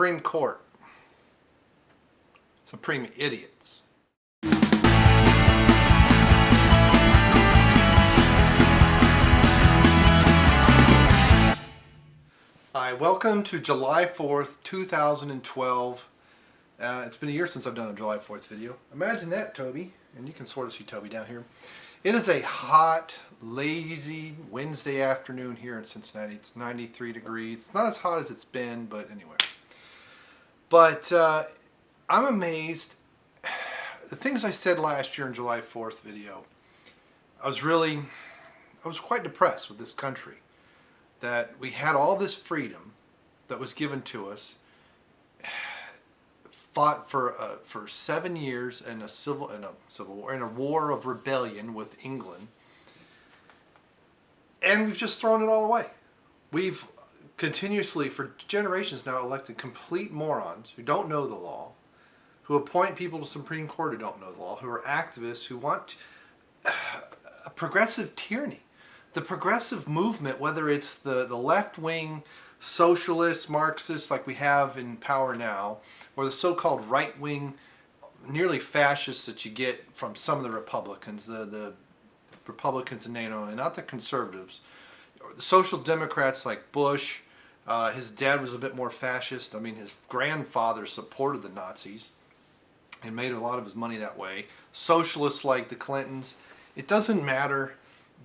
Supreme Court. Supreme idiots. Hi, welcome to July 4th, 2012. It's been a year since I've done a July 4th video. Imagine that, Toby. And you can sort of see Toby down here. It is a hot, lazy Wednesday afternoon here in Cincinnati. It's 93 degrees. It's not as hot as it's been, but anyway. But I'm amazed. The things I said last year in July 4th video, I was quite depressed with this country. That we had all this freedom that was given to us, fought for 7 years in a war of rebellion with England, and we've just thrown it all away. We've continuously, for generations now, elected complete morons who don't know the law, who appoint people to the Supreme Court who don't know the law, who are activists, who want a progressive tyranny. The progressive movement, whether it's the left-wing socialists, Marxists like we have in power now, or the so-called right-wing, nearly fascists that you get from some of the Republicans, the Republicans in NATO, and not the conservatives, or the social democrats like Bush. His dad was a bit more fascist. I mean, his grandfather supported the Nazis and made a lot of his money that way. Socialists like the Clintons. It doesn't matter.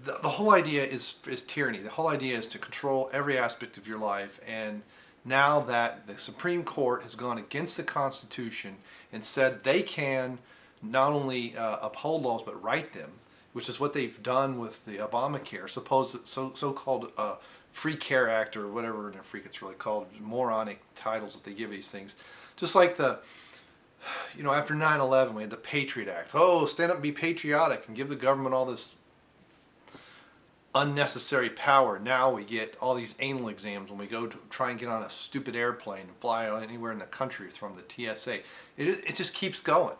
The whole idea is tyranny. The whole idea is to control every aspect of your life. And now that the Supreme Court has gone against the Constitution and said they can not only uphold laws but write them, which is what they've done with the Obamacare, so-called Free Care Act, or whatever in a freak it's really called, moronic titles that they give these things. Just like after 9/11 we had the Patriot Act. Oh, stand up and be patriotic and give the government all this unnecessary power. Now we get all these anal exams when we go to try and get on a stupid airplane and fly anywhere in the country from the TSA. It just keeps going.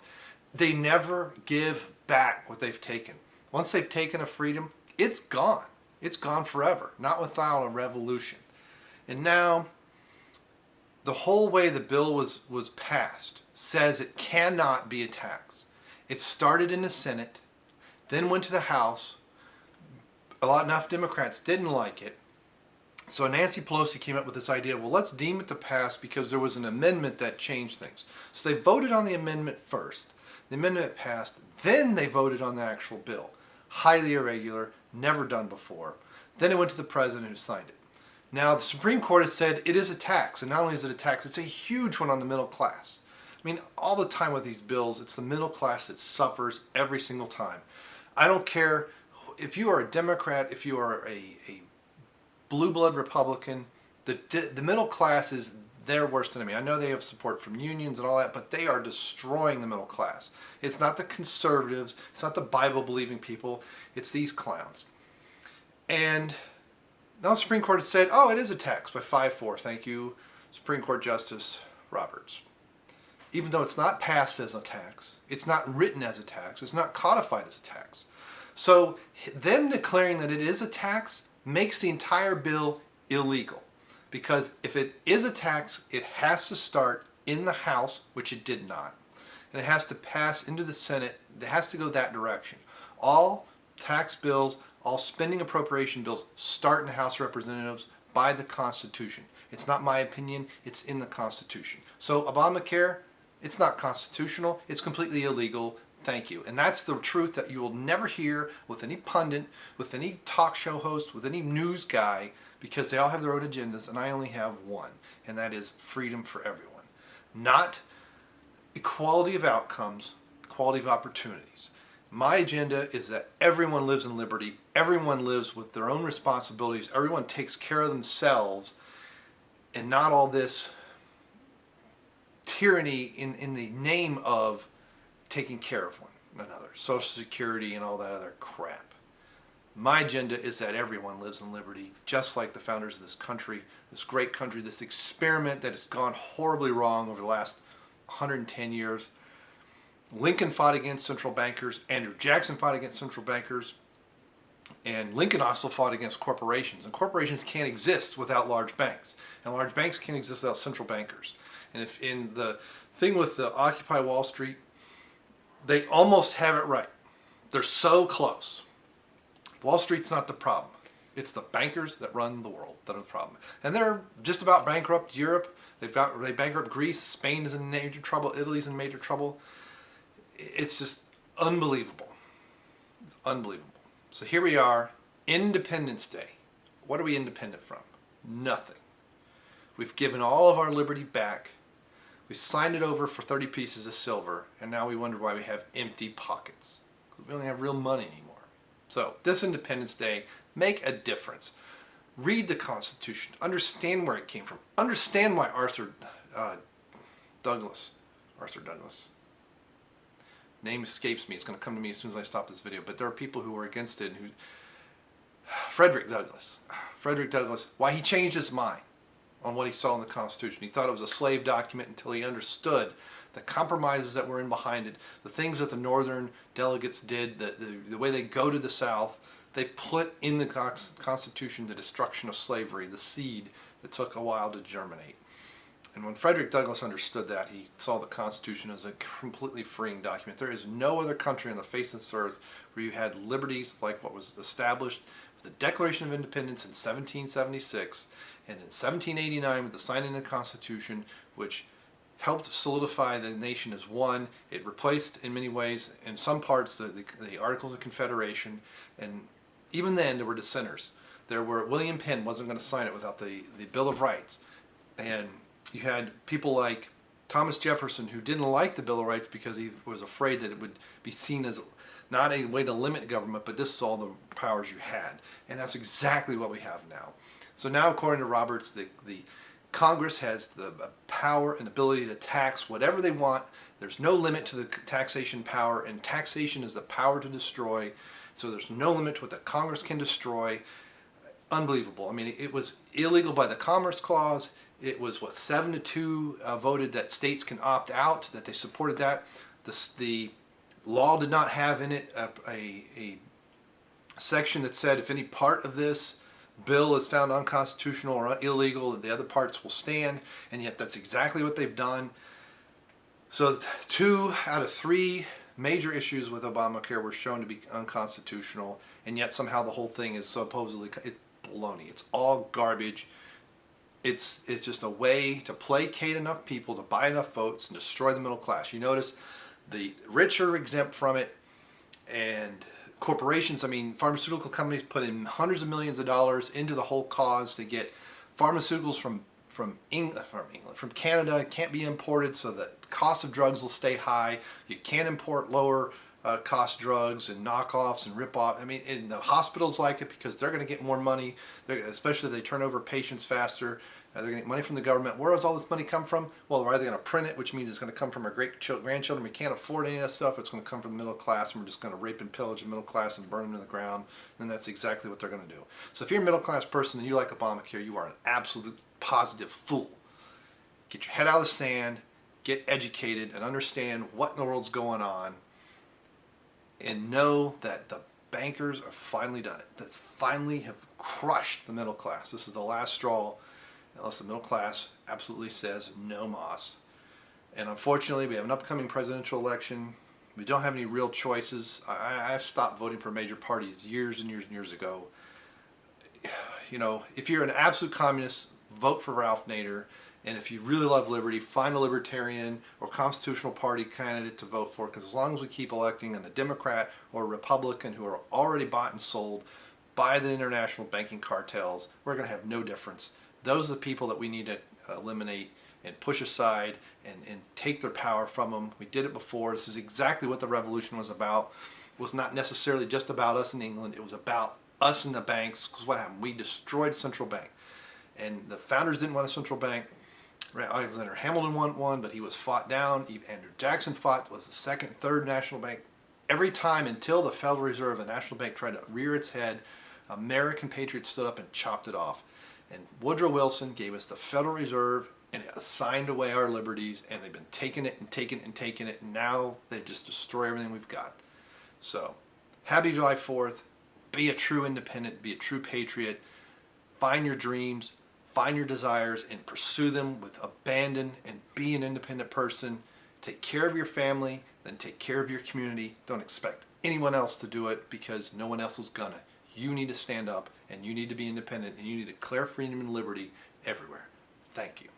They never give back what they've taken. Once they've taken a freedom, it's gone. It's gone forever, not without a revolution. And now the whole way the bill was passed says it cannot be a tax. It started in the Senate, then went to the House. Enough Democrats didn't like it. So Nancy Pelosi came up with this idea, well, let's deem it to pass because there was an amendment that changed things. So they voted on the amendment first. The amendment passed, then they voted on the actual bill. Highly irregular, never done before. Then it went to the president who signed it. Now the Supreme Court has said it is a tax, and not only is it a tax, it's a huge one on the middle class. I mean, all the time with these bills, it's the middle class that suffers every single time. I don't care if you are a Democrat, if you are a blue blood Republican, the middle class is their worst enemy. I know they have support from unions and all that, but they are destroying the middle class. It's not the conservatives, it's not the Bible-believing people, it's these clowns. And now the Supreme Court has said, oh, it is a tax by 5-4. Thank you, Supreme Court Justice Roberts. Even though it's not passed as a tax, it's not written as a tax, it's not codified as a tax. So them declaring that it is a tax makes the entire bill illegal. Because if it is a tax, it has to start in the House, which it did not. And it has to pass into the Senate. It has to go that direction. All tax bills, all spending appropriation bills start in the House of Representatives by the Constitution. It's not my opinion, it's in the Constitution. So Obamacare, it's not constitutional, it's completely illegal. Thank you. And that's the truth that you will never hear with any pundit, with any talk show host, with any news guy, because they all have their own agendas, and I only have one, and that is freedom for everyone. Not equality of outcomes, equality of opportunities. My agenda is that everyone lives in liberty, everyone lives with their own responsibilities, everyone takes care of themselves, and not all this tyranny in the name of taking care of one another, Social Security and all that other crap. My agenda is that everyone lives in liberty, just like the founders of this country, this great country, this experiment that has gone horribly wrong over the last 110 years. Lincoln fought against central bankers. Andrew Jackson fought against central bankers. And Lincoln also fought against corporations, and corporations can't exist without large banks, and large banks can't exist without central bankers. And if in the thing with the Occupy Wall Street, they almost have it right. They're so close. Wall Street's not the problem. It's the bankers that run the world that are the problem. And they're just about bankrupt Europe. They bankrupt Greece. Spain is in major trouble. Italy's in major trouble. It's just unbelievable. Unbelievable. So here we are, Independence Day. What are we independent from? Nothing. We've given all of our liberty back. We signed it over for 30 pieces of silver, and now we wonder why we have empty pockets. We don't have real money anymore. So this Independence Day, make a difference. Read the Constitution. Understand where it came from. Understand why Arthur Douglas, name escapes me. It's going to come to me as soon as I stop this video. But there are people who were against it. Frederick Douglass, why he changed his mind on what he saw in the Constitution. He thought it was a slave document until he understood the compromises that were in behind it, the things that the Northern delegates did, the way they goaded the South. They put in the Constitution the destruction of slavery, the seed that took a while to germinate. And when Frederick Douglass understood that, he saw the Constitution as a completely freeing document. There is no other country on the face of this earth where you had liberties like what was established with the Declaration of Independence in 1776 and in 1789 with the signing of the Constitution, which helped solidify the nation as one. It replaced, in many ways, in some parts, the Articles of Confederation, and even then there were dissenters. William Penn wasn't going to sign it without the Bill of Rights. And you had people like Thomas Jefferson who didn't like the Bill of Rights because he was afraid that it would be seen as not a way to limit government, but this is all the powers you had. And that's exactly what we have now. So now, according to Roberts, the Congress has the power and ability to tax whatever they want. There's no limit to the taxation power, and taxation is the power to destroy. So there's no limit to what the Congress can destroy. Unbelievable. I mean, it was illegal by the Commerce Clause. It was, 7-2 voted that states can opt out, that they supported that. The law did not have in it a section that said if any part of this bill is found unconstitutional or illegal, the other parts will stand, and yet that's exactly what they've done. So 2 out of 3 major issues with Obamacare were shown to be unconstitutional, and yet somehow the whole thing is supposedly baloney. It's all garbage. It's just a way to placate enough people to buy enough votes and destroy the middle class. You notice the rich are exempt from it, and corporations, I mean, pharmaceutical companies put in hundreds of millions of dollars into the whole cause to get pharmaceuticals from Canada. It can't be imported, so the cost of drugs will stay high. You can't import lower cost drugs and knockoffs and rip-off. I mean, and the hospitals like it because they're going to get more money, especially if they turn over patients faster. They're going to get money from the government. Where does all this money come from? Well, they're either going to print it, which means it's going to come from our great-grandchildren. We can't afford any of that stuff. It's going to come from the middle class, and we're just going to rape and pillage the middle class and burn them to the ground. And that's exactly what they're going to do. So if you're a middle-class person and you like Obamacare, you are an absolute positive fool. Get your head out of the sand, get educated, and understand what in the world's going on, and know that the bankers are finally done it. That finally have crushed the middle class. This is the last straw, unless the middle class absolutely says no mas. And unfortunately, we have an upcoming presidential election. We don't have any real choices. I've stopped voting for major parties years and years and years ago. You know, if you're an absolute communist, vote for Ralph Nader. And if you really love liberty, find a libertarian or constitutional party candidate to vote for, because as long as we keep electing a Democrat or a Republican who are already bought and sold by the international banking cartels, we're going to have no difference. Those are the people that we need to eliminate and push aside and take their power from them. We did it before. This is exactly what the revolution was about. It was not necessarily just about us in England. It was about us and the banks, because what happened? We destroyed central bank. And the founders didn't want a central bank. Alexander Hamilton wanted one, but he was fought down. Andrew Jackson fought, was the second, third national bank. Every time until the Federal Reserve, a national bank, tried to rear its head, American patriots stood up and chopped it off. And Woodrow Wilson gave us the Federal Reserve, and it assigned away our liberties, and they've been taking it and taking it and taking it, and now they just destroy everything we've got. So, happy July 4th. Be a true independent, be a true patriot. Find your dreams, find your desires, and pursue them with abandon, and be an independent person. Take care of your family, then take care of your community. Don't expect anyone else to do it, because no one else is gonna. You need to stand up, and you need to be independent, and you need to declare freedom and liberty everywhere. Thank you.